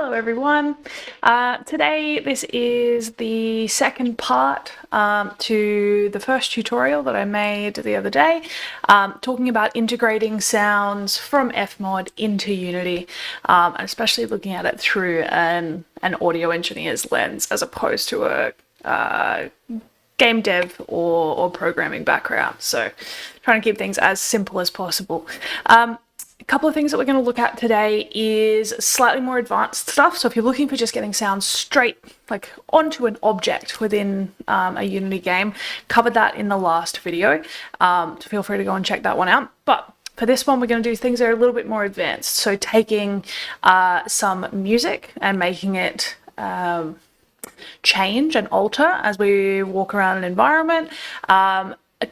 Hello everyone. Today this is the second part to the first tutorial that I made the other day, talking about integrating sounds from FMOD into Unity, and especially looking at it through an audio engineer's lens as opposed to a game dev or programming background. So trying to keep things as simple as possible. A couple of things that we're going to look at today is slightly more advanced stuff. So if you're looking for just getting sounds straight like onto an object within a Unity game, covered that in the last video. So feel free to go and check that one out. But for this one, we're going to do things that are a little bit more advanced. So taking some music and making it change and alter as we walk around an environment.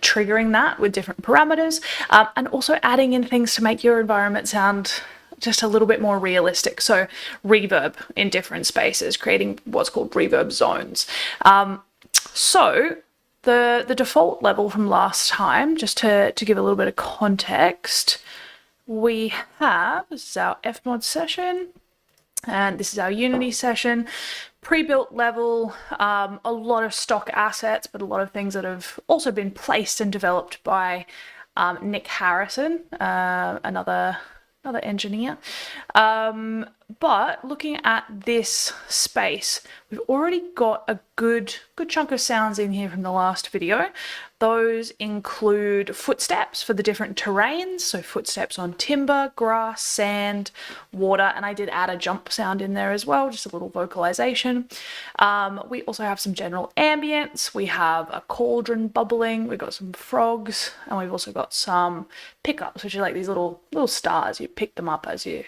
Triggering that with different parameters, and also adding in things to make your environment sound just a little bit more realistic. So reverb in different spaces, creating what's called reverb zones. So the default level from last time, just to give a little bit of context, we have, this is our FMOD session, and this is our Unity session. Pre-built level, a lot of stock assets, but a lot of things that have also been placed and developed by Nick Harrison, another engineer. But looking at this space, we've already got a good chunk of sounds in here from the last video. Those include footsteps for the different terrains, so footsteps on timber, grass, sand, water, and I did add a jump sound in there as well, just a little vocalization. We also have some general ambience, we have a cauldron bubbling, we've got some frogs, and we've also got some pickups, which are like these little stars. You pick them up as you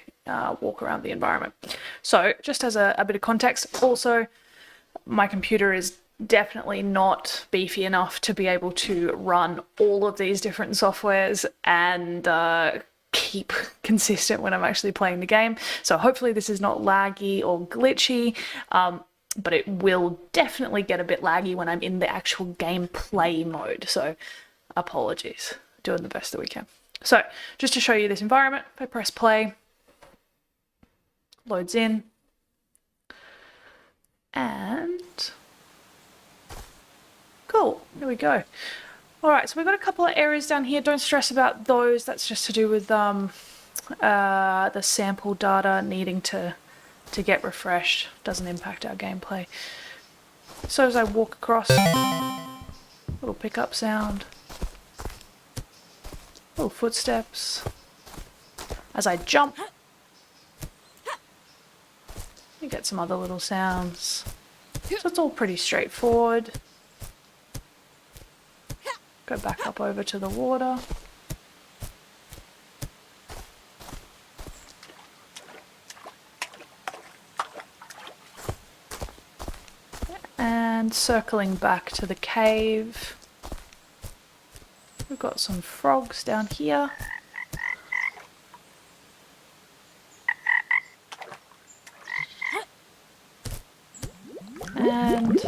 walk around the environment. So just as a bit of context, also my computer is definitely not beefy enough to be able to run all of these different softwares and keep consistent when I'm actually playing the game. So hopefully this is not laggy or glitchy, but it will definitely get a bit laggy when I'm in the actual gameplay mode. So apologies, doing the best that we can. So just to show you this environment, if I press play, loads in, and cool, there we go. All right, so we've got a couple of errors down here. Don't stress about those. That's just to do with the sample data needing to get refreshed. Doesn't impact our gameplay. So as I walk across, little pickup sound, little footsteps. As I jump, you get some other little sounds. So it's all pretty straightforward. Go back up over to the water. And circling back to the cave. We've got some frogs down here. And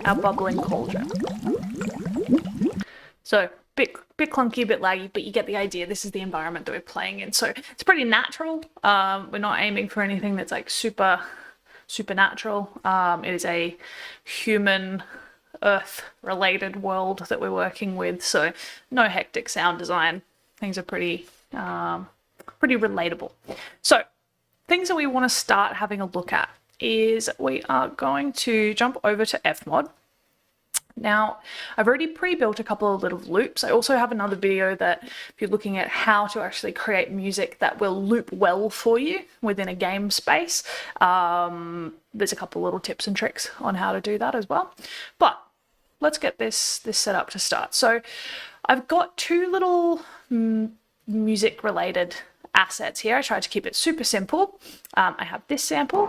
our bubbling cauldron. So bit clunky, a bit laggy, but you get the idea. This is the environment that we're playing in. So it's pretty natural. We're not aiming for anything that's like supernatural. It is a human earth related world that we're working with. So no hectic sound design. Things are pretty relatable. So things that we want to start having a look at is we are going to jump over to FMOD. Now, I've already pre-built a couple of little loops. I also have another video that if you're looking at how to actually create music that will loop well for you within a game space, there's a couple little tips and tricks on how to do that as well. But let's get this set up to start. So I've got two little music related assets here. I tried to keep it super simple. I have this sample.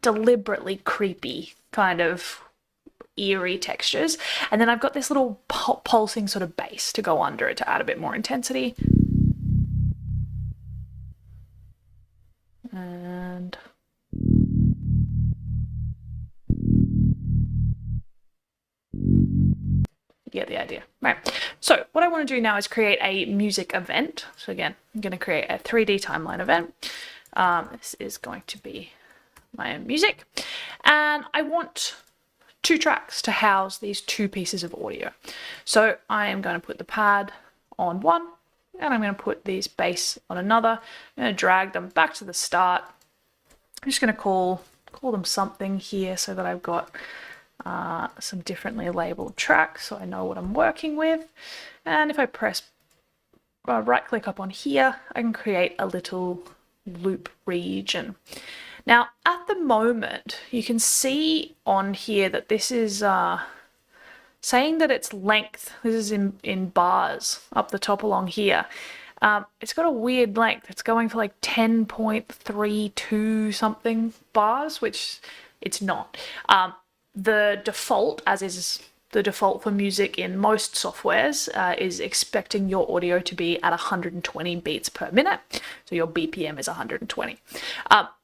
Deliberately creepy kind of eerie textures, and then I've got this little pulsing sort of bass to go under it to add a bit more intensity. And You get the idea, right? So what I want to do now is create a music event. So again, I'm going to create a 3D timeline event. This is going to be my own music. And I want 2 tracks to house these 2 pieces of audio. So I am going to put the pad on one, and I'm going to put these bass on another. I'm going to drag them back to the start. I'm just going to call them something here so that I've got some differently labeled tracks so I know what I'm working with. And if I press right click up on here, I can create a little loop region. Now at the moment you can see on here that this is saying that its length, this is in bars up the top along here. It's got a weird length. It's going for like 10.32 something bars, which it's not. The default, as is the default for music in most softwares, is expecting your audio to be at 120 beats per minute. So your BPM is 120.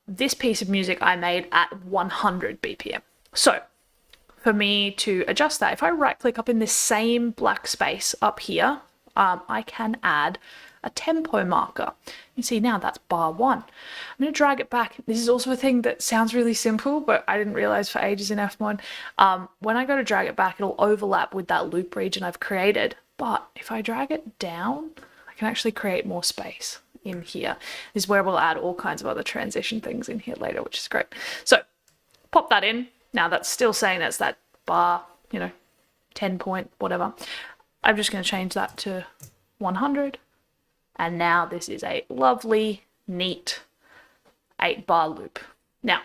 This piece of music I made at 100 BPM. So for me to adjust that, if I right click up in this same black space up here, I can add a tempo marker. You see now that's bar 1. I'm going to drag it back. This is also a thing that sounds really simple, but I didn't realize for ages in FMOD. When I go to drag it back, it'll overlap with that loop region I've created. But if I drag it down, I can actually create more space in here. This is where we'll add all kinds of other transition things in here later, which is great. So pop that in. Now that's still saying that's that bar, 10 point, whatever. I'm just going to change that to 100. And now this is a lovely, neat 8-bar loop. Now,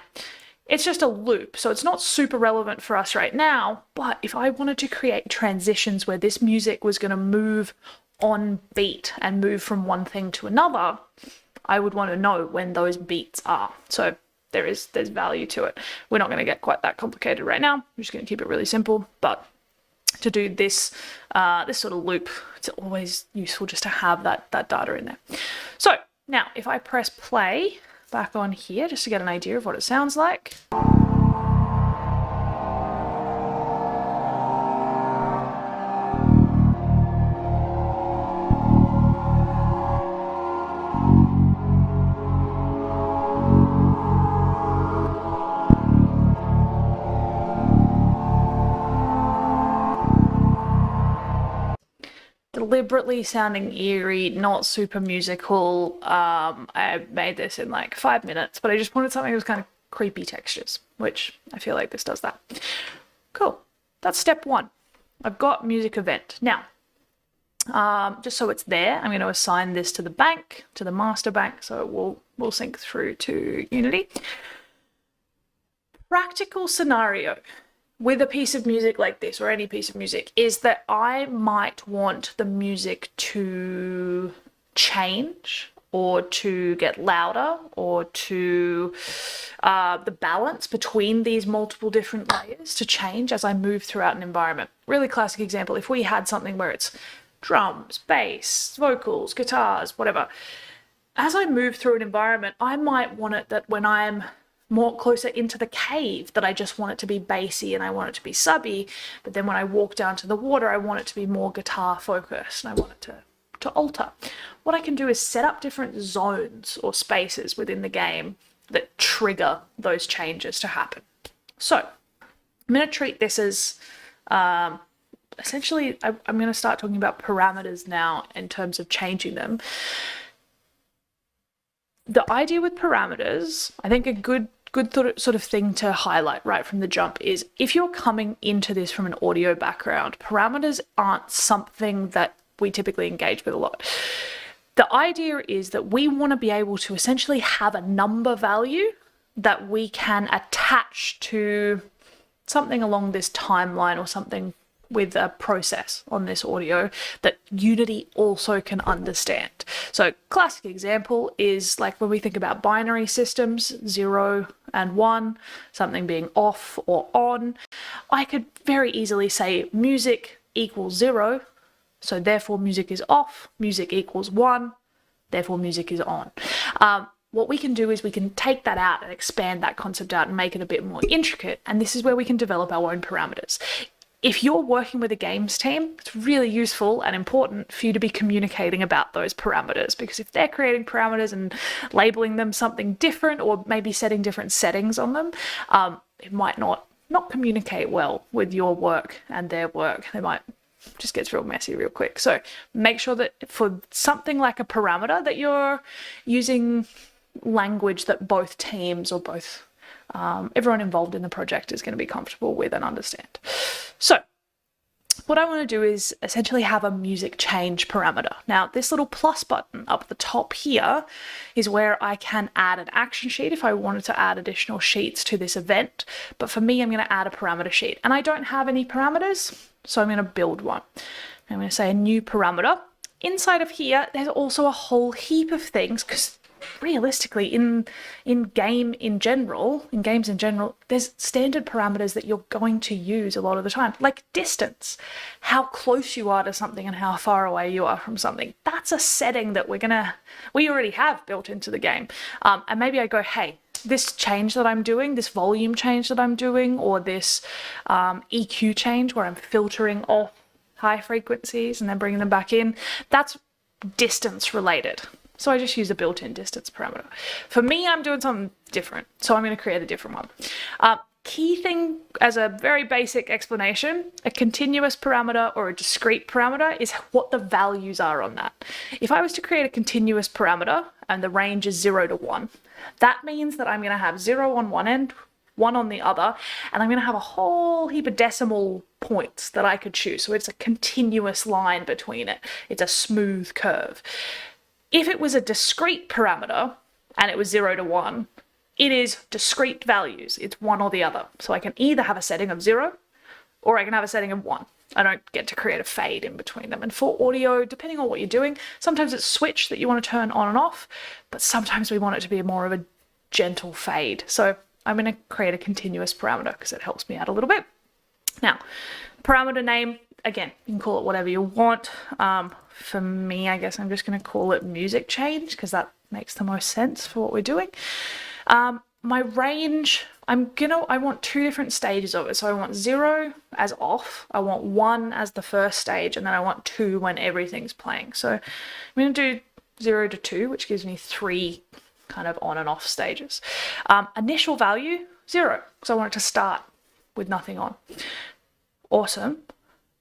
it's just a loop, so it's not super relevant for us right now, but if I wanted to create transitions where this music was going to move on beat and move from one thing to another, I would want to know when those beats are. So there's value to it. We're not going to get quite that complicated right now. I'm just going to keep it really simple, but to do this sort of loop, it's always useful just to have that data in there. So now if I press play back on here just to get an idea of what it sounds like. Deliberately sounding eerie, not super musical. I made this in like 5 minutes, but I just wanted something that was kind of creepy textures, which I feel like this does that. Cool. That's step 1. I've got music event. Now, just so it's there, I'm going to assign this to the bank, to the master bank, so it will sync through to Unity. Practical scenario with a piece of music like this, or any piece of music, is that I might want the music to change or to get louder, or to the balance between these multiple different layers to change as I move throughout an environment. Really classic example, if we had something where it's drums, bass, vocals, guitars, whatever, as I move through an environment, I might want it that when I'm more closer into the cave, that I just want it to be bassy and I want it to be subby, but then when I walk down to the water, I want it to be more guitar focused and I want it to alter. What I can do is set up different zones or spaces within the game that trigger those changes to happen. So I'm going to treat this as essentially, I'm going to start talking about parameters now in terms of changing them. The idea with parameters, I think a good sort of thing to highlight right from the jump is, if you're coming into this from an audio background, parameters aren't something that we typically engage with a lot. The idea is that we want to be able to essentially have a number value that we can attach to something along this timeline or something with a process on this audio that Unity also can understand. So classic example is like when we think about binary systems, 0 and 1, something being off or on, I could very easily say music equals 0, so therefore music is off, music equals 1, therefore music is on. What we can do is we can take that out and expand that concept out and make it a bit more intricate, and this is where we can develop our own parameters. if you're working with a games team, it's really useful and important for you to be communicating about those parameters, because if they're creating parameters and labeling them something different, or maybe setting different settings on them, it might not communicate well with your work and their work. They might just gets real messy real quick. So make sure that for something like a parameter that you're using language that both teams or both everyone involved in the project is going to be comfortable with and understand. So what I want to do is essentially have a music change parameter. Now, this little plus button up the top here is where I can add an action sheet if I wanted to add additional sheets to this event. But for me, I'm going to add a parameter sheet, and I don't have any parameters, so I'm going to build one. I'm going to say a new parameter. Inside of here, there's also a whole heap of things, because realistically, in games in general, there's standard parameters that you're going to use a lot of the time, like distance, how close you are to something and how far away you are from something. That's a setting that we already have built into the game. And maybe I go, hey, this change that I'm doing, this volume change that I'm doing, or this EQ change where I'm filtering off high frequencies and then bringing them back in, that's distance related. So I just use a built-in distance parameter. For me, I'm doing something different, so I'm going to create a different one. Key thing, as a very basic explanation, a continuous parameter or a discrete parameter is what the values are on that. If I was to create a continuous parameter and the range is 0 to 1, that means that I'm going to have 0 on one end, 1 on the other, and I'm going to have a whole heap of decimal points that I could choose. So it's a continuous line between it. It's a smooth curve. If it was a discrete parameter and it was 0 to 1, it is discrete values. It's one or the other. So I can either have a setting of 0 or I can have a setting of 1. I don't get to create a fade in between them. And for audio, depending on what you're doing, sometimes it's switch that you want to turn on and off, but sometimes we want it to be more of a gentle fade. So I'm going to create a continuous parameter because it helps me out a little bit. Now, parameter name, again, you can call it whatever you want. For me, I guess I'm just going to call it music change because that makes the most sense for what we're doing. My range, I want 2 different stages of it. So I want 0 as off, I want 1 as the first stage, and then I want 2 when everything's playing. So I'm going to do 0 to 2, which gives me 3 kind of on and off stages. Initial value, 0, because I want it to start with nothing on. Awesome.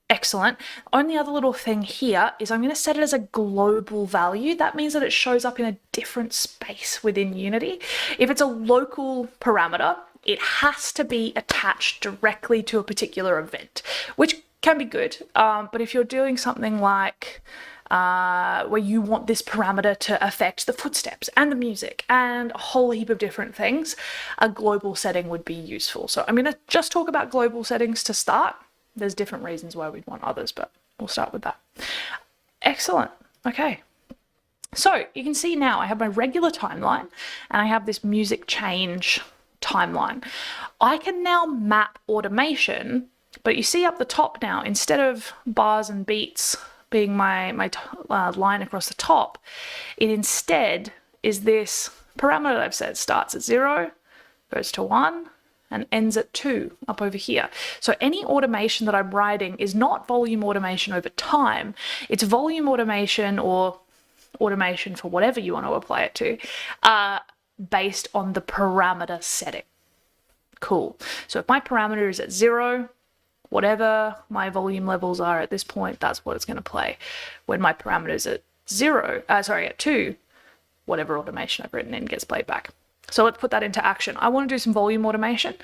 Excellent. Only other little thing here is I'm going to set it as a global value. That means that it shows up in a different space within Unity. If it's a local parameter, it has to be attached directly to a particular event, which can be good. But if you're doing something like where you want this parameter to affect the footsteps and the music and a whole heap of different things, a global setting would be useful. So I'm going to just talk about global settings to start. There's different reasons why we'd want others, but we'll start with that. Excellent. Okay. So you can see now I have my regular timeline and I have this music change timeline. I can now map automation, but you see up the top now, instead of bars and beats being my line across the top, it instead is this parameter that I've said starts at 0, goes to 1, and ends at 2 up over here. So any automation that I'm writing is not volume automation over time. It's volume automation or automation for whatever you want to apply it to, based on the parameter setting. Cool. So if my parameter is at 0, whatever my volume levels are at this point, that's what it's going to play. When my parameter is at at 2, whatever automation I've written in gets played back. So let's put that into action. I want to do some volume automation.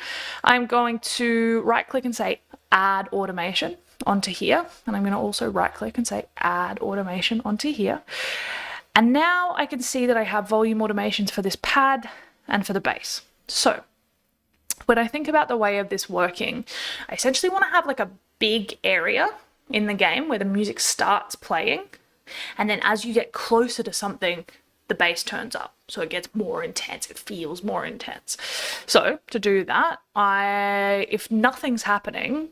I'm going to right click and say add automation onto here. And I'm going to also right click and say add automation onto here. And now I can see that I have volume automations for this pad and for the bass. So when I think about the way of this working, I essentially want to have like a big area in the game where the music starts playing. And then as you get closer to something, the bass turns up. So it gets more intense, it feels more intense. So to do that, if nothing's happening,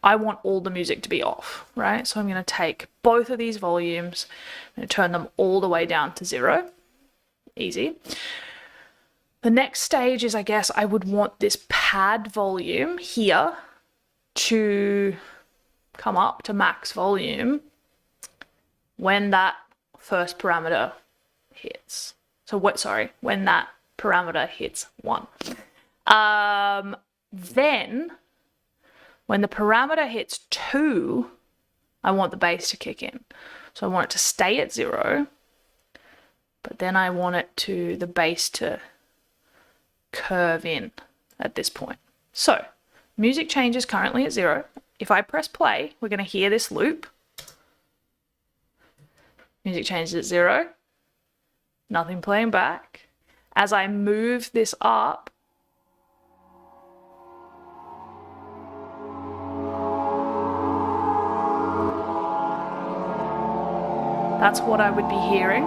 I want all the music to be off, right? So I'm going to take both of these volumes, I'm going to turn them all the way down to 0. Easy. The next stage is, I guess, I would want this pad volume here to come up to max volume when that first parameter hits. So when that parameter hits 1. Then when the parameter hits 2, I want the bass to kick in. So I want it to stay at 0, but then I want the bass to curve in at this point. So music change is currently at 0. If I press play, we're going to hear this loop. Music changes at 0. Nothing playing back. As I move this up, that's what I would be hearing.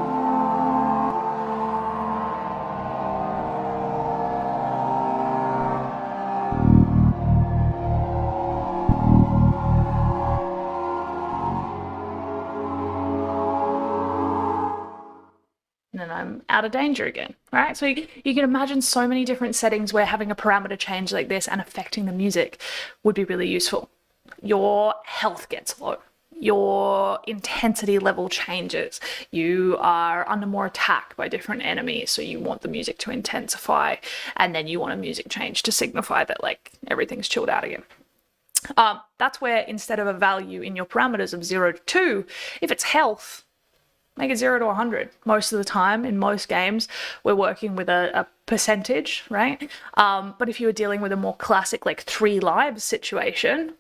And then I'm out of danger again, right? So you can imagine so many different settings where having a parameter change like this and affecting the music would be really useful. Your health gets low. Your intensity level changes. You are under more attack by different enemies, so you want the music to intensify, and then you want a music change to signify that like everything's chilled out again. That's where instead of a value in your parameters of 0 to 2, if it's health, make it 0 to 100. Most of the time in most games, we're working with a percentage, right? But if you were dealing with a more classic like 3 lives situation,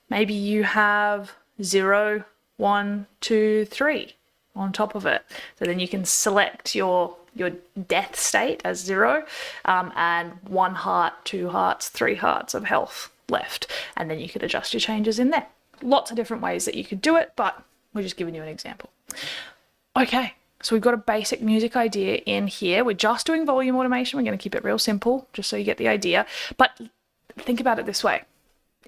maybe you have 0, 1, 2, 3 on top of it. So then you can select your death state as 0 and 1 heart, 2 hearts, 3 hearts of health left. And then you could adjust your changes in there. Lots of different ways that you could do it, but we're just giving you an example. Okay, so we've got a basic music idea in here. We're just doing volume automation. We're going to keep it real simple, just so you get the idea. But think about it this way.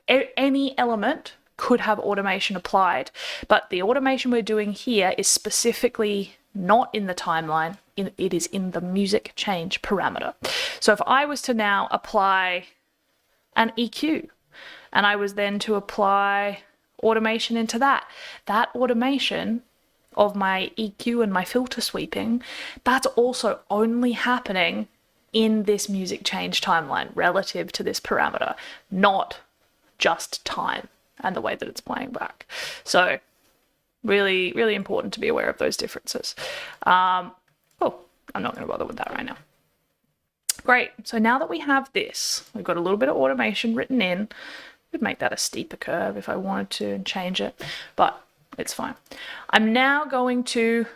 Any element could have automation applied, but the automation we're doing here is specifically not in the timeline. It is in the music change parameter. So if I was to now apply an EQ, and I was then to apply automation into that automation of my EQ and my filter sweeping, that's also only happening in this music change timeline relative to this parameter, not just time and the way that it's playing back. So really, really important to be aware of those differences. I'm not going to bother with that right now. Great. So now that we have this, we've got a little bit of automation written in. Could make that a steeper curve if I wanted to and change it, but it's fine. I'm now going to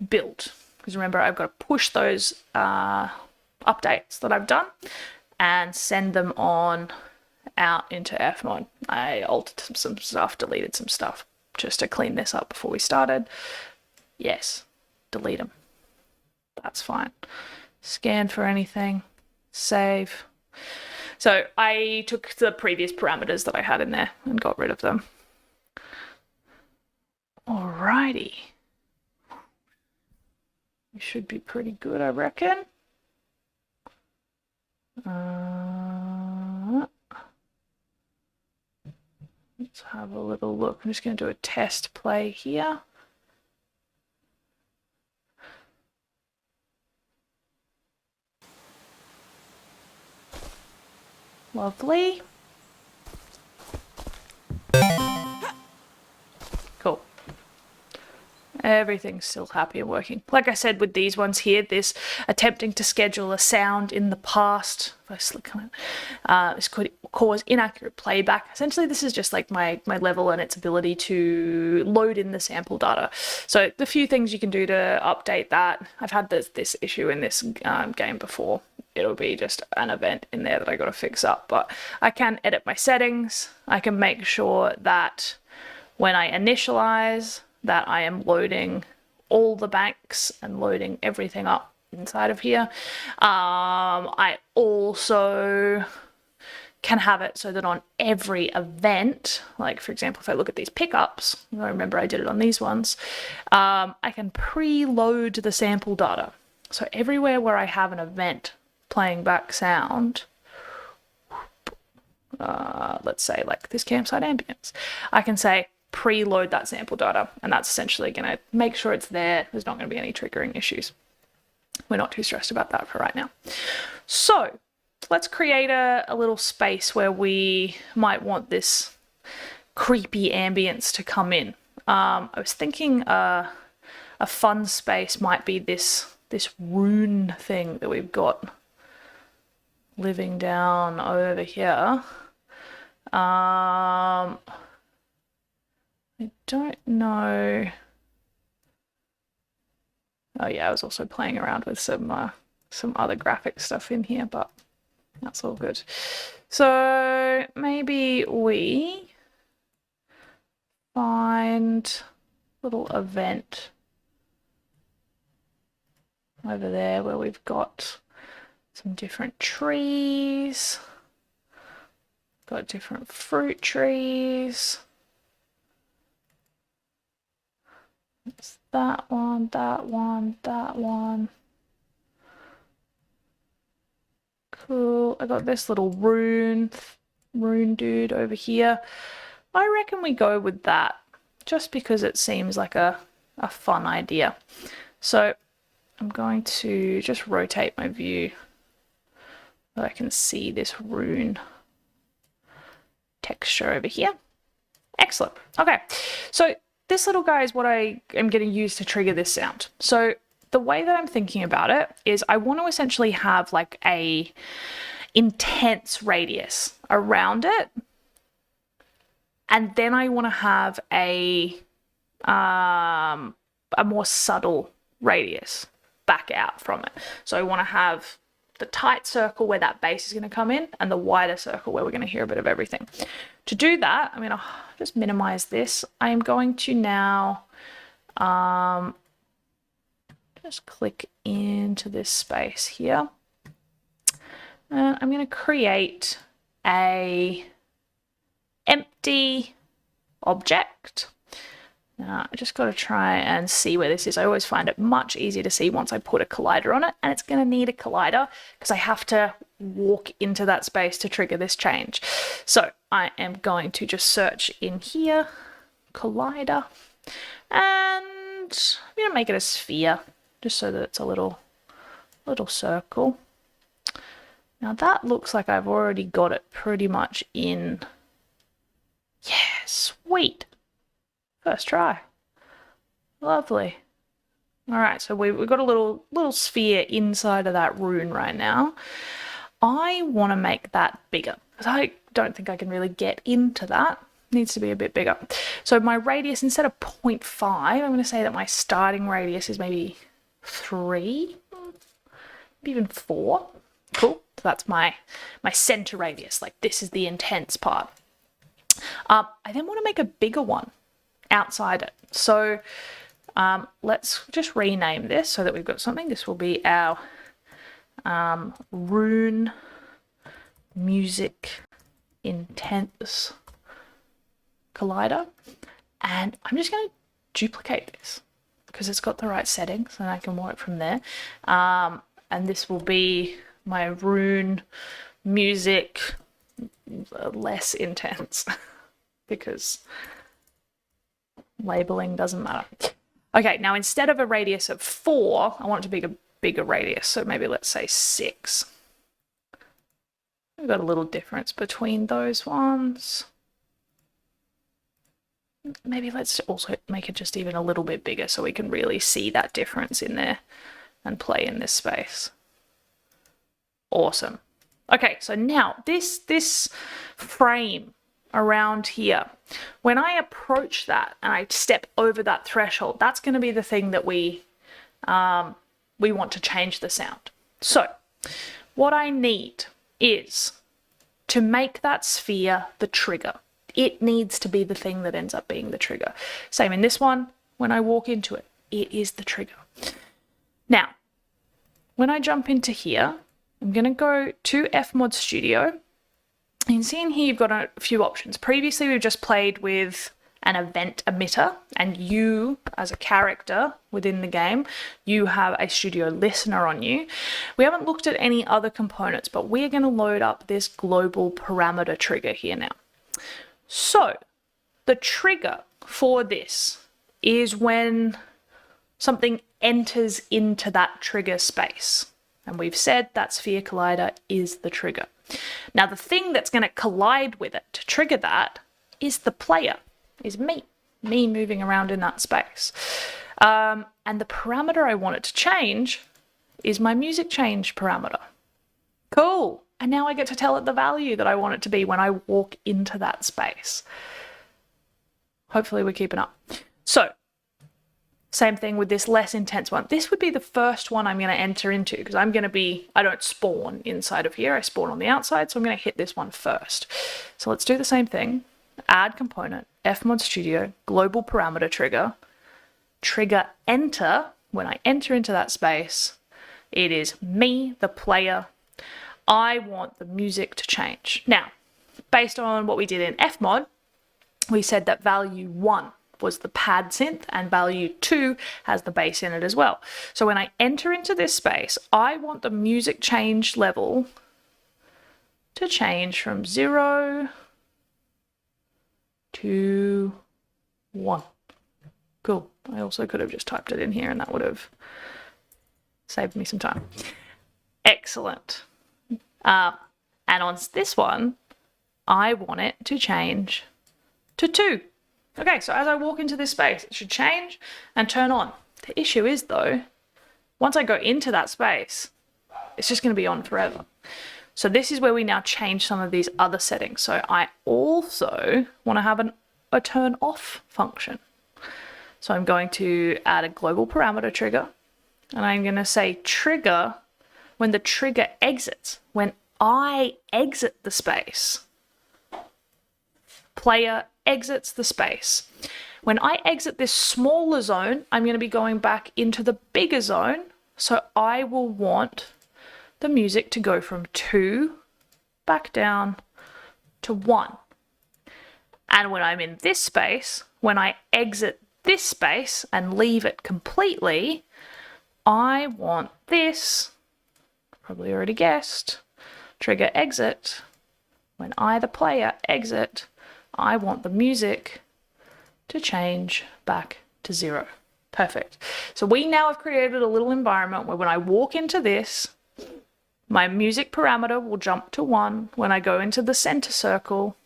build, because remember, I've got to push those updates that I've done and send them on out into FMOD. I altered some stuff, deleted some stuff just to clean this up before we started. Yes, delete them. That's fine. Scan for anything, save. So I took the previous parameters that I had in there and got rid of them. Alrighty. We should be pretty good, I reckon. Let's have a little look. I'm just going to do a test play here. Lovely. Cool. Everything's still happy and working. Like I said with these ones here, this attempting to schedule a sound in the past, if I click on it, this could cause inaccurate playback. Essentially, this is just like my level and its ability to load in the sample data. So the few things you can do to update that, I've had this issue in this game before. It'll be just an event in there that I got to fix up, but I can edit my settings. I can make sure that when I initialize, that I am loading all the banks and loading everything up inside of here. I also can have it so that on every event, like for example, if I look at these pickups, I remember I did it on these ones, I can preload the sample data. So everywhere where I have an event playing back sound, let's say like this campsite ambience, I can say preload that sample data, and that's essentially going to make sure it's there. There's not going to be any triggering issues. We're not too stressed about that for right now. So let's create a little space where we might want this creepy ambience to come in. I was thinking a fun space might be this rune thing that we've got living down over here. I don't know. Oh yeah, I was also playing around with some other graphic stuff in here, but that's all good. So maybe we find a little event over there where we've got some different trees, got different fruit trees. It's that one, that one, that one. Cool. I got this little rune dude over here. I reckon we go with that just because it seems like a fun idea. So I'm going to just rotate my view so I can see this rune texture over here. Excellent. Okay, so this little guy is what I am going to use to trigger this sound. So the way that I'm thinking about it is I want to essentially have like a intense radius around it, and then I want to have a more subtle radius back out from it. So I want to have the tight circle where that bass is going to come in, and the wider circle where we're going to hear a bit of everything. To do that, I'm going to just minimize this. I'm going to now just click into this space here, and I'm going to create a empty object. I just got to try and see where this is. I always find it much easier to see once I put a collider on it, and it's going to need a collider because I have to walk into that space to trigger this change. So I am going to just search in here, collider, and I'm going to make it a sphere just so that it's a little circle. Now that looks like I've already got it pretty much in. Yeah, sweet. First try. Lovely. All right, so we've got a little sphere inside of that rune right now. I want to make that bigger because I don't think I can really get into that. It needs to be a bit bigger. So my radius, instead of 0.5, I'm going to say that my starting radius is maybe 3, maybe even 4. Cool. So that's my center radius. Like this is the intense part. I then want to make a bigger one outside it. So let's just rename this so that we've got something. This will be our rune music intense collider, and I'm just going to duplicate this because it's got the right settings and I can work from there. And this will be my rune music less intense because labeling doesn't matter. Okay, now instead of a radius of 4, I want it to be a bigger radius. So maybe let's say 6. We've got a little difference between those ones. Maybe let's also make it just even a little bit bigger so we can really see that difference in there and play in this space. Awesome. Okay, so now this frame around here, when I approach that and I step over that threshold, that's going to be the thing that we want to change the sound. So what I need is to make that sphere the trigger. It needs to be the thing that ends up being the trigger. Same in this one, when I walk into it, it is the trigger. Now, when I jump into here, I'm going to go to FMOD Studio. You can see in here you've got a few options. Previously we've just played with an event emitter, and you as a character within the game, you have a studio listener on you. We haven't looked at any other components, but we're going to load up this global parameter trigger here now. So the trigger for this is when something enters into that trigger space. And we've said that sphere collider is the trigger. Now the thing that's going to collide with it to trigger that is the player, is me moving around in that space. And the parameter I want it to change is my music change parameter. Cool. And now I get to tell it the value that I want it to be when I walk into that space. Hopefully we're keeping up. So same thing with this less intense one. This would be the first one I'm going to enter into because I don't spawn inside of here. I spawn on the outside, so I'm going to hit this one first. So let's do the same thing. Add component, FMOD Studio, global parameter trigger, trigger enter. When I enter into that space, it is me, the player. I want the music to change. Now, based on what we did in FMOD, we said that value 1 was the pad synth and value 2 has the bass in it as well. So when I enter into this space, I want the music change level to change from 0 to 1. Cool. I also could have just typed it in here and that would have saved me some time. Excellent. And on this one, I want it to change to 2. Okay, so as I walk into this space, it should change and turn on. The issue is though, once I go into that space, it's just going to be on forever. So this is where we now change some of these other settings. So I also want to have a turn off function. So I'm going to add a global parameter trigger and I'm going to say trigger when the trigger exits. When I exit the space, player exits the space. When I exit this smaller zone, I'm going to be going back into the bigger zone. So I will want the music to go from 2 back down to 1. And when I'm in this space, when I exit this space and leave it completely, I want this, probably already guessed, trigger exit. When I, the player, exit, I want the music to change back to 0. Perfect. So we now have created a little environment where when I walk into this, my music parameter will jump to 1. When I go into the center circle,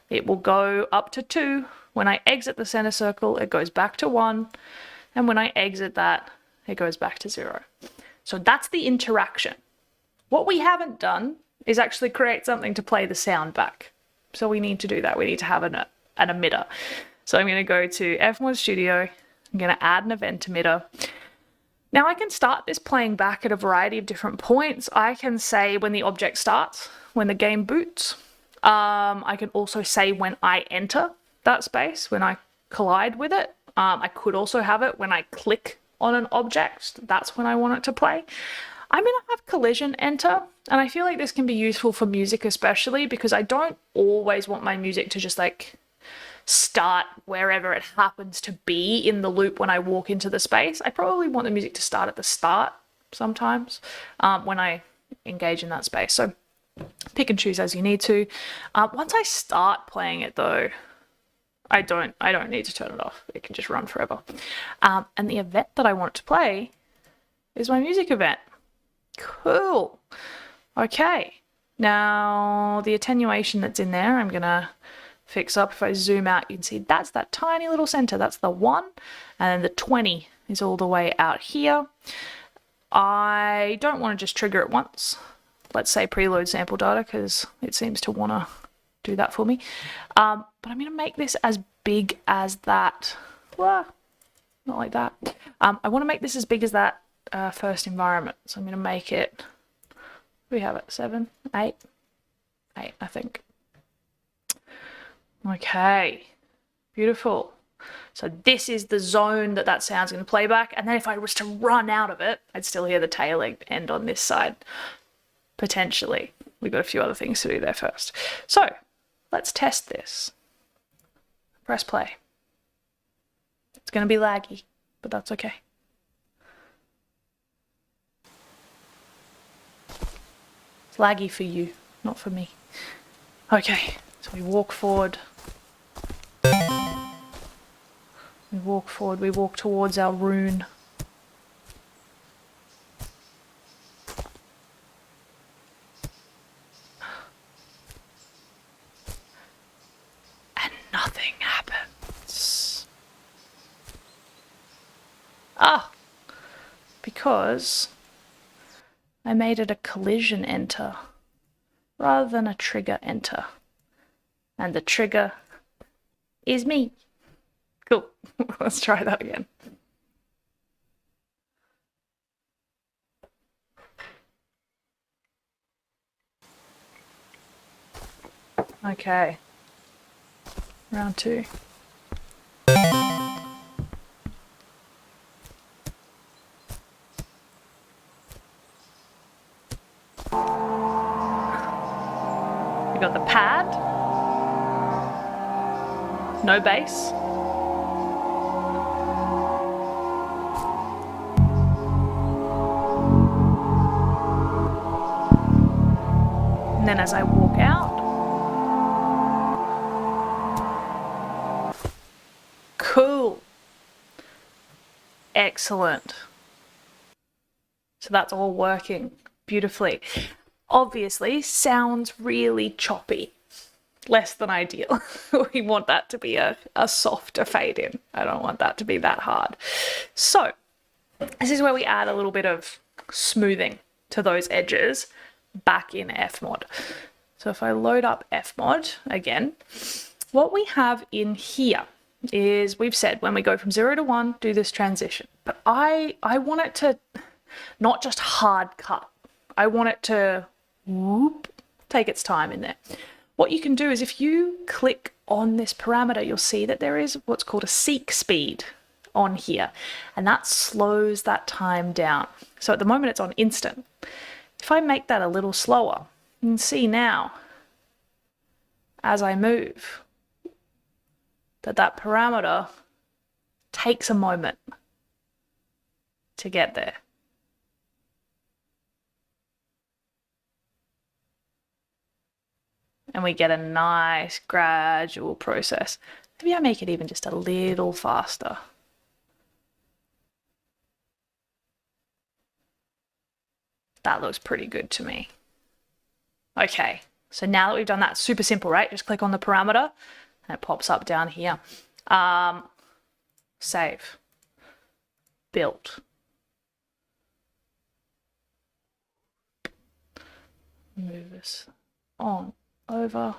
it will go up to 2. When I exit the center circle, it goes back to 1. And when I exit that, it goes back to 0. So that's the interaction. What we haven't done is actually create something to play the sound back. So we need to do that. We need to have an emitter. So I'm going to go to FMOD Studio. I'm going to add an event emitter. Now I can start this playing back at a variety of different points. I can say when the object starts, when the game boots. I can also say when I enter that space, when I collide with it. I could also have it when I click on an object. That's when I want it to play. I'm going to have collision enter, and I feel like this can be useful for music especially because I don't always want my music to just like start wherever it happens to be in the loop when I walk into the space. I probably want the music to start at the start sometimes when I engage in that space. So pick and choose as you need to. Once I start playing it though, I don't need to turn it off. It can just run forever. And the event that I want to play is my music event. Cool. Okay. Now the attenuation that's in there, I'm gonna fix up. If I zoom out, you can see that's that tiny little center. That's the 1, and then the 20 is all the way out here. I don't want to just trigger it once. Let's say preload sample data because it seems to want to do that for me. But I'm going to make this as big as that. Well, not like that. I want to make this as big as that first environment. So I'm going to make it, we have it 7, 8, I think. Okay, beautiful. So this is the zone that sound's going to play back. And then if I was to run out of it, I'd still hear the tail end on this side, potentially. We've got a few other things to do there first. So let's test this. press play. It's going to be laggy, but that's okay. It's laggy for you, not for me. Okay, so we walk forward. We walk forward, we walk towards our rune. And nothing happens. Ah! Because I made it a collision enter rather than a trigger enter. And the trigger is me. Cool. Let's try that again. Okay. Round 2. We got the pad. No bass. And then as I walk out, cool. Excellent. So that's all working beautifully. Obviously, sounds really choppy. Less than ideal. We want that to be a softer fade in. I don't want that to be that hard. So this is where we add a little bit of smoothing to those edges back in FMOD. So if I load up FMOD again, what we have in here is, we've said when we go from 0 to 1, do this transition. But I want it to not just hard cut. I want it to whoop, take its time in there. What you can do is if you click on this parameter, you'll see that there is what's called a seek speed on here, and that slows that time down. So at the moment it's on instant. If I make that a little slower, you can see now, as I move, that parameter takes a moment to get there. And we get a nice gradual process. Maybe I make it even just a little faster. That looks pretty good to me. Okay, so now that we've done that, super simple, right? Just click on the parameter and it pops up down here. Save. Build. Move this on over.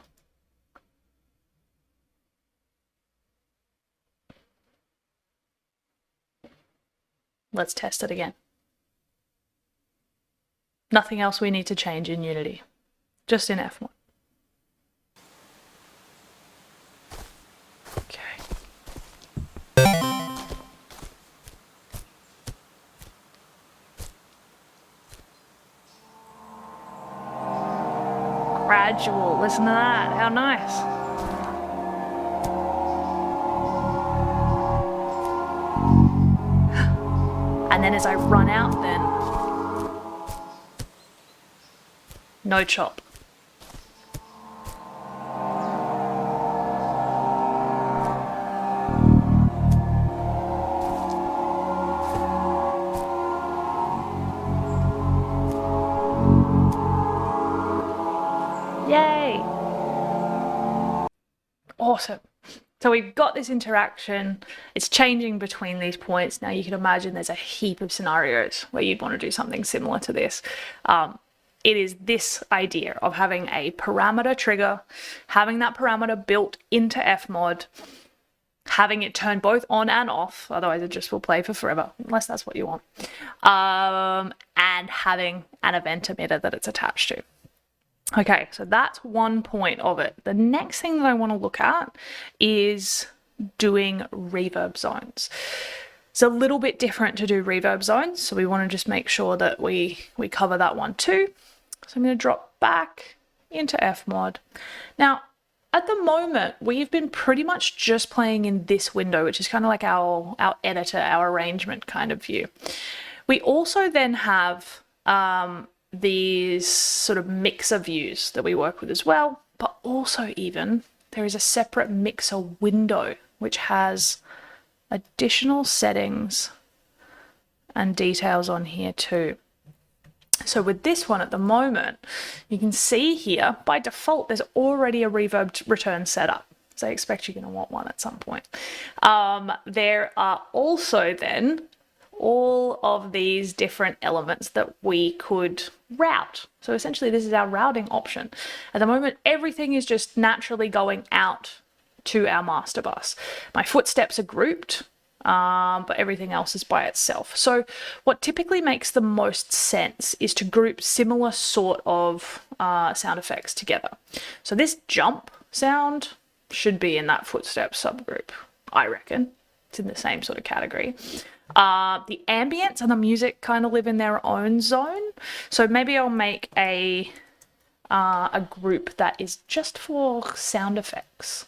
Let's test it again. Nothing else we need to change in Unity, just in FMOD. Okay. Gradual, listen to that, how nice. And then as I run out then, no chop. Yay! Awesome. So we've got this interaction, it's changing between these points. Now you can imagine there's a heap of scenarios where you'd want to do something similar to this. It is this idea of having a parameter trigger, having that parameter built into FMOD, having it turn both on and off, otherwise it just will play for forever, unless that's what you want, and having an event emitter that it's attached to. Okay, so that's one point of it. The next thing that I want to look at is doing reverb zones. It's a little bit different to do reverb zones, so we want to just make sure that we cover that one too. So I'm going to drop back into FMOD. Now, at the moment, we've been pretty much just playing in this window, which is kind of like our editor, our arrangement kind of view. We also then have these sort of mixer views that we work with as well, but also even there is a separate mixer window which has additional settings and details on here too. So with this one at the moment, you can see here, by default, there's already a reverb return setup. So I expect you're going to want one at some point. There are also then all of these different elements that we could route. So essentially this is our routing option. At the moment, everything is just naturally going out to our master bus. My footsteps are grouped, but everything else is by itself. So what typically makes the most sense is to group similar sort of sound effects together. So this jump sound should be in that footsteps subgroup, I reckon. It's in the same sort of category. The ambience and the music kind of live in their own zone. So maybe I'll make a group that is just for sound effects.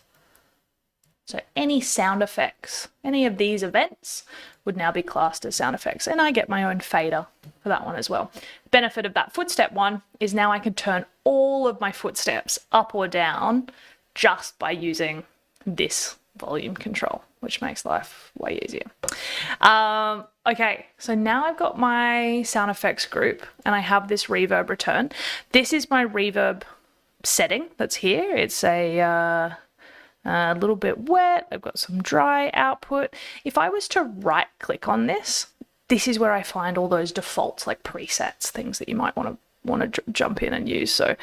So any sound effects, any of these events would now be classed as sound effects. And I get my own fader for that one as well. The benefit of that footstep one is now I can turn all of my footsteps up or down just by using this volume control, which makes life way easier. Okay, so now I've got my sound effects group and I have this reverb return. This is my reverb setting that's here. It's a little bit wet. I've got some dry output. If I was to right click on this, this is where I find all those defaults, like presets, things that you might want to jump in and use. So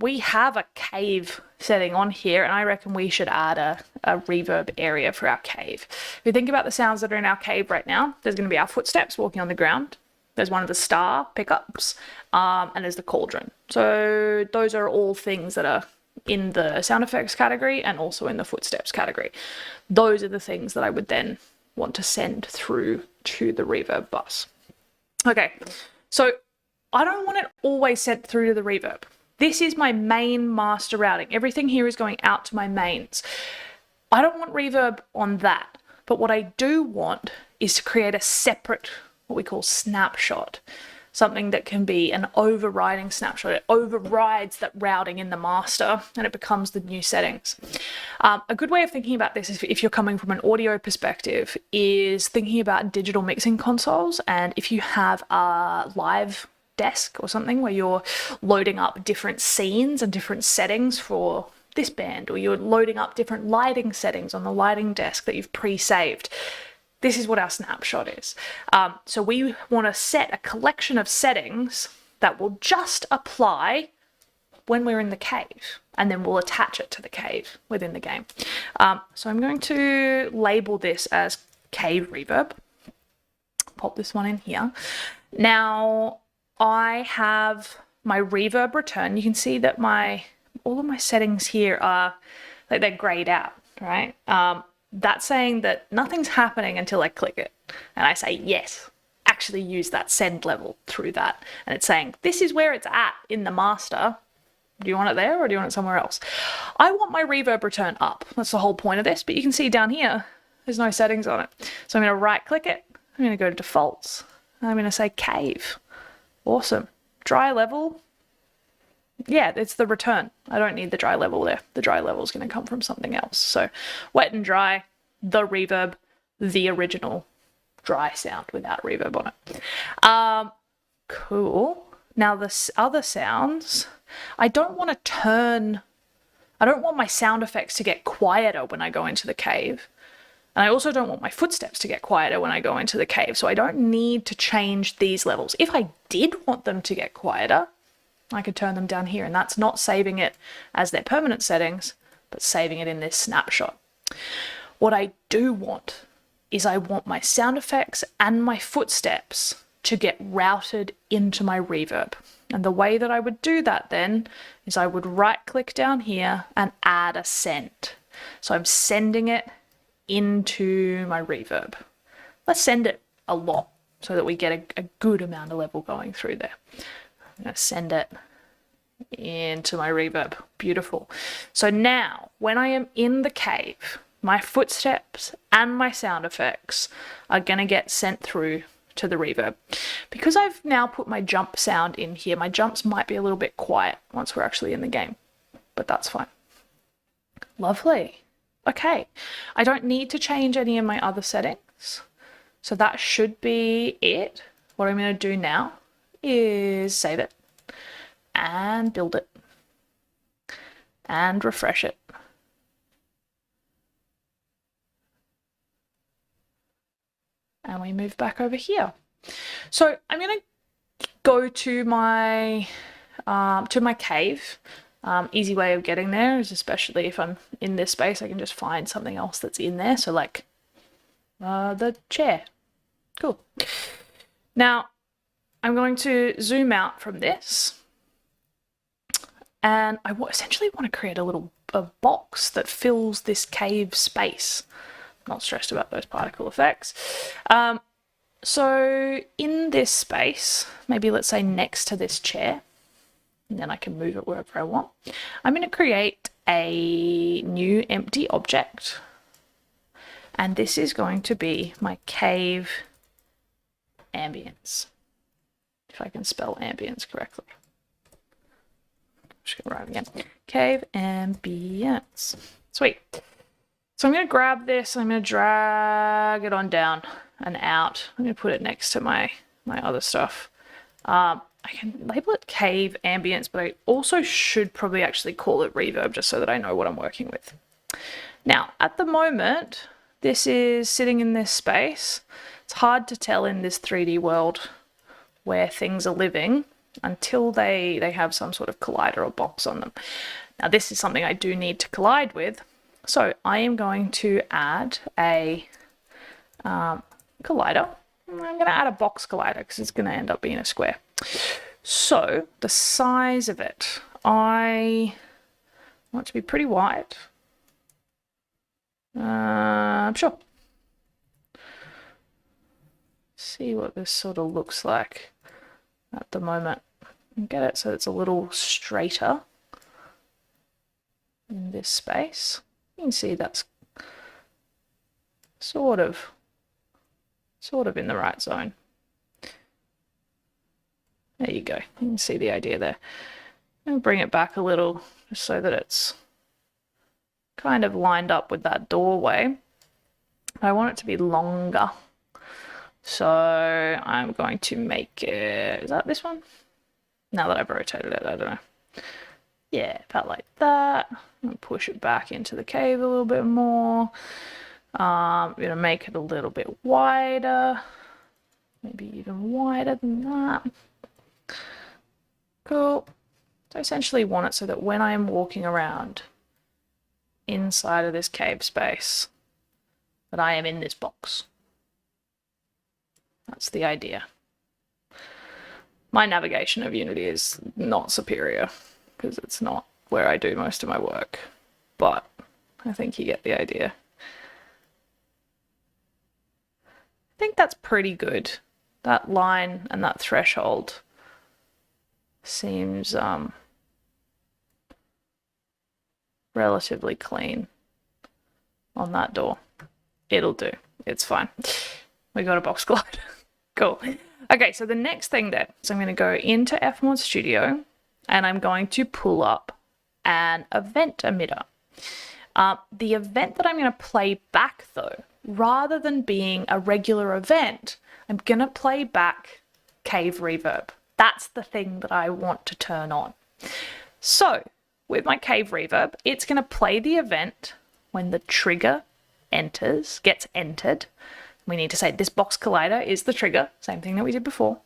we have a cave setting on here, and I reckon we should add a reverb area for our cave. If we think about the sounds that are in our cave right now, there's going to be our footsteps walking on the ground. There's one of the star pickups, and there's the cauldron. So those are all things that are in the sound effects category and also in the footsteps category. Those are the things that I would then want to send through to the reverb bus. Okay, so I don't want it always sent through to the reverb. This is my main master routing. Everything here is going out to my mains. I don't want reverb on that, but what I do want is to create a separate, what we call snapshot, something that can be an overriding snapshot. It overrides that routing in the master and it becomes the new settings. A good way of thinking about this, is if you're coming from an audio perspective, is thinking about digital mixing consoles. And if you have a live desk or something where you're loading up different scenes and different settings for this band, or you're loading up different lighting settings on the lighting desk that you've pre-saved, this is what our snapshot is. So we want to set a collection of settings that will just apply when we're in the cave, and then we'll attach it to the cave within the game. So I'm going to label this as cave reverb. Pop this one in here. Now I have my reverb return. You can see that all of my settings here are like they're grayed out, right? That's saying that nothing's happening until I click it. And I say, yes, actually use that send level through that. And it's saying, this is where it's at in the master. Do you want it there or do you want it somewhere else? I want my reverb return up. That's the whole point of this. But you can see down here, there's no settings on it. So I'm going to right click it. I'm going to go to defaults. And I'm going to say cave. Awesome. Dry level. Yeah, it's the return. I don't need the dry level there. The dry level is going to come from something else. So wet and dry, the reverb, the original dry sound without reverb on it. Cool. Now the other sounds, I don't want my sound effects to get quieter when I go into the cave. And I also don't want my footsteps to get quieter when I go into the cave. So I don't need to change these levels. If I did want them to get quieter, I could turn them down here, and that's not saving it as their permanent settings, but saving it in this snapshot. What I do want is I want my sound effects and my footsteps to get routed into my reverb. And the way that I would do that then is I would right click down here and add a send. So I'm sending it into my reverb. Let's send it a lot so that we get a good amount of level going through there. I'm going to send it into my reverb. Beautiful. So now when I am in the cave, my footsteps and my sound effects are going to get sent through to the reverb. Because I've now put my jump sound in here, my jumps might be a little bit quiet once we're actually in the game, but that's fine. Lovely. Okay, I don't need to change any of my other settings, so that should be it. What I'm going to do now is save it and build it and refresh it. And we move back over here. So I'm going to go to my cave. Easy way of getting there is, especially if I'm in this space, I can just find something else that's in there. So like the chair. Cool. Now I'm going to zoom out from this, and I essentially want to create a box that fills this cave space. Not stressed about those particle effects. So in this space, maybe let's say next to this chair, and then I can move it wherever I want. I'm going to create a new empty object, and this is going to be my cave ambience. If I can spell ambience correctly. Just gonna write it again. Cave ambience. Sweet. So I'm going to grab this, I'm going to drag it on down and out. I'm going to put it next to my other stuff. I can label it cave ambience, but I also should probably actually call it reverb just so that I know what I'm working with. Now, at the moment, this is sitting in this space. It's hard to tell in this 3D world where things are living until they have some sort of collider or box on them. Now, this is something I do need to collide with. So I am going to add a collider. I'm going to add a box collider because it's going to end up being a square. So the size of it, I want it to be pretty wide. Sure. See what this sort of looks like at the moment. Get it so it's a little straighter in this space. You can see that's sort of in the right zone. There you go. You can see the idea there. And bring it back a little just so that it's kind of lined up with that doorway. I want it to be longer. So I'm going to make it, is that this one? Now that I've rotated it, I don't know. Yeah, about like that. And push it back into the cave a little bit more. I'm going to make it a little bit wider. Maybe even wider than that. Cool. So I essentially want it so that when I am walking around inside of this cave space, that I am in this box. That's the idea. My navigation of Unity is not superior because it's not where I do most of my work, but I think you get the idea. I think that's pretty good. That line and that threshold seems relatively clean on that door. It'll do. It's fine. We got a box collider. Cool. Okay, so the next thing then is I'm going to go into FMOD Studio and I'm going to pull up an event emitter. The event that I'm going to play back though, rather than being a regular event, I'm going to play back cave reverb. That's the thing that I want to turn on. So with my cave reverb, it's going to play the event when the trigger gets entered. We need to say this box collider is the trigger, same thing that we did before.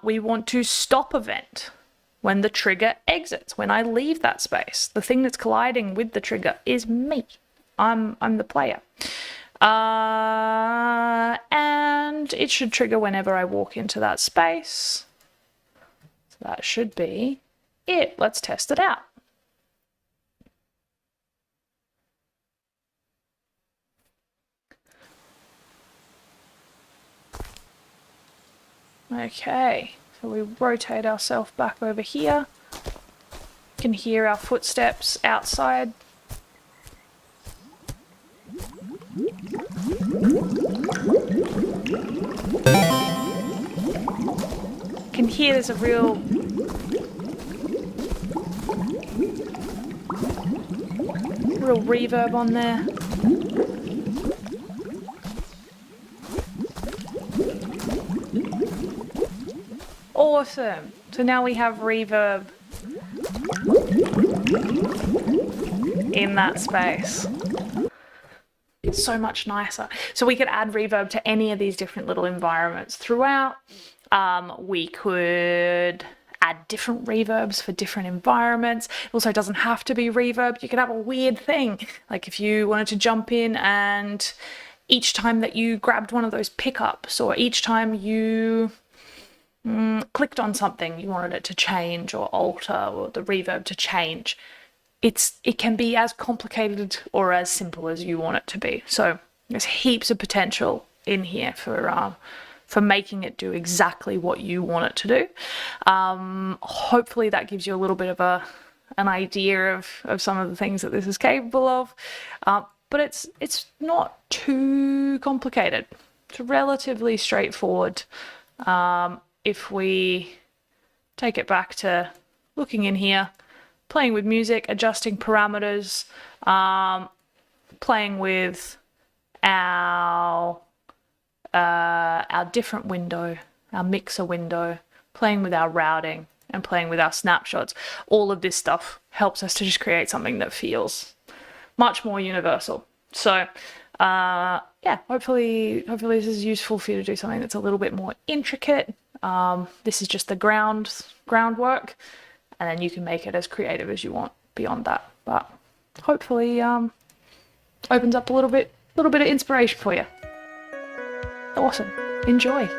We want to stop event when the trigger exits, when I leave that space. The thing that's colliding with the trigger is me. I'm the player. And it should trigger whenever I walk into that space. So that should be it. Let's test it out. Okay, so we rotate ourselves back over here. can hear our footsteps outside. You can hear there's a real reverb on there. Awesome. So now we have reverb in that space. It's so much nicer. So we could add reverb to any of these different little environments throughout. We could add different reverbs for different environments. It also doesn't have to be reverb. You could have a weird thing. Like if you wanted to jump in and each time that you grabbed one of those pickups or each time you clicked on something, you wanted it to change or alter or the reverb to change. It can be as complicated or as simple as you want it to be. So there's heaps of potential in here for making it do exactly what you want it to do. Hopefully that gives you a little bit of an idea of some of the things that this is capable of. But it's not too complicated. It's relatively straightforward. If we take it back to looking in here, playing with music, adjusting parameters, playing with our different window, our mixer window, playing with our routing and playing with our snapshots, all of this stuff helps us to just create something that feels much more universal. So yeah, hopefully this is useful for you to do something that's a little bit more intricate. This is just the groundwork, and then you can make it as creative as you want beyond that. But hopefully opens up a little bit of inspiration for you. Awesome. Enjoy.